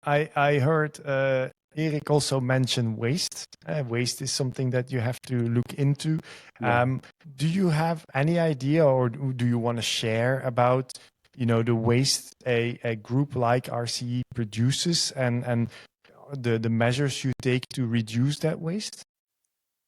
I heard Erik also mention waste. Waste is something that you have to look into. Yeah. Do you have any idea, or do you want to share about, the waste a group like RCE produces, and the measures you take to reduce that waste?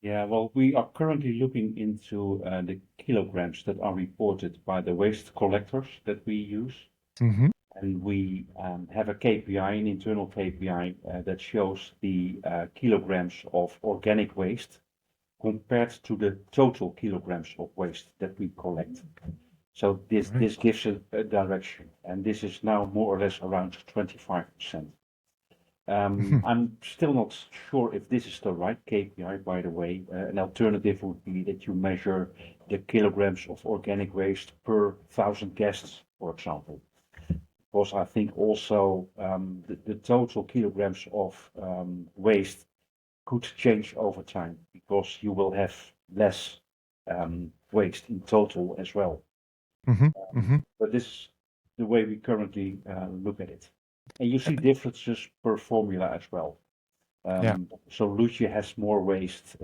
Yeah, well, we are currently looking into the kilograms that are reported by the waste collectors that we use. Mm-hmm. And we have a KPI, an internal KPI, that shows the kilograms of organic waste compared to the total kilograms of waste that we collect. So this gives a direction, and this is now more or less around 25%. I'm still not sure if this is the right KPI, by the way. An alternative would be that you measure the kilograms of organic waste per 1,000 guests, for example. Because I think also the total kilograms of waste could change over time, because you will have less waste in total as well. But this is the way we currently look at it. And you see differences per formula as well. So Lucia has more waste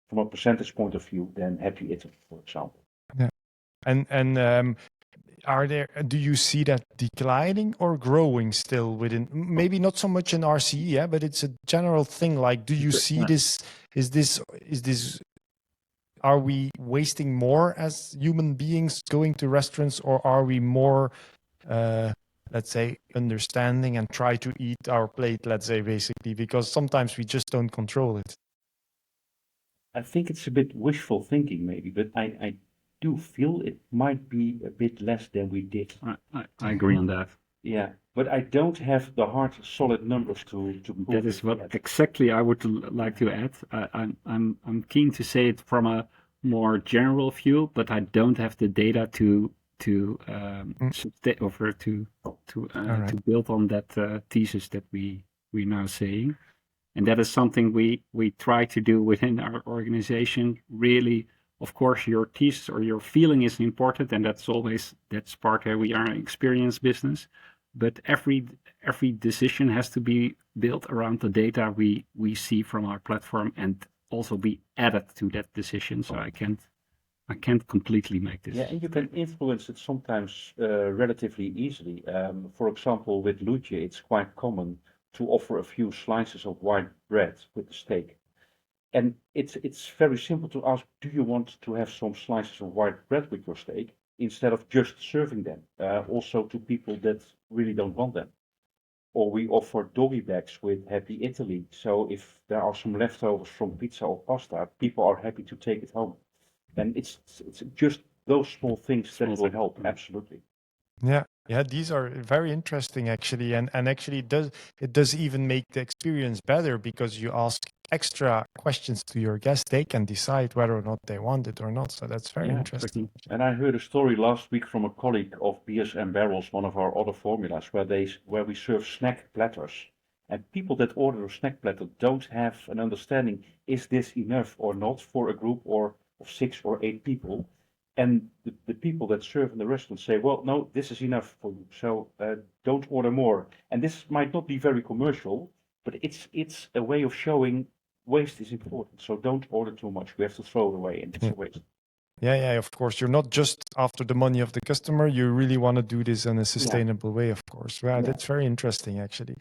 from a percentage point of view than Happy Italy, for example. Yeah. And do you see that declining or growing still within, maybe not so much in RCE, but it's a general thing. Like, do you see this? Is this? Are we wasting more as human beings going to restaurants, or are we more, let's say, understanding and try to eat our plate, let's say, basically, because sometimes we just don't control it? I think it's a bit wishful thinking, maybe, but I do feel it might be a bit less than we did. I agree on that. Yeah, but I don't have the hard, solid numbers to prove. That is what exactly I would like to add. I'm keen to say it from a more general view, but I don't have the data to build on that thesis that we're now saying. And that is something we try to do within our organization. Really, of course, your thesis or your feeling is important, and that's part where we are an experience business. But every decision has to be built around the data we see from our platform, and also be added to that decision. So I can't completely make this. Yeah, and you can influence it sometimes relatively easily. For example, with Lucia, it's quite common to offer a few slices of white bread with the steak. And it's very simple to ask, do you want to have some slices of white bread with your steak, instead of just serving them, also to people that really don't want them. Or we offer doggy bags with Happy Italy. So if there are some leftovers from pizza or pasta, people are happy to take it home. And it's just those small things that will help, absolutely. Yeah, these are very interesting, actually, and actually it does even make the experience better, because you ask extra questions to your guests. They can decide whether or not they want it or not. So that's very interesting. And I heard a story last week from a colleague of Beers and Barrels, one of our other formulas, where we serve snack platters, and people that order a snack platter don't have an understanding: is this enough or not for a group of 6 or 8 people? And the people that serve in the restaurant say, well, no, this is enough for you, so don't order more. And this might not be very commercial, but it's a way of showing waste is important. So don't order too much. We have to throw it away, and it's a waste. Yeah, of course. You're not just after the money of the customer. You really want to do this in a sustainable way, of course. Well, that's very interesting, actually.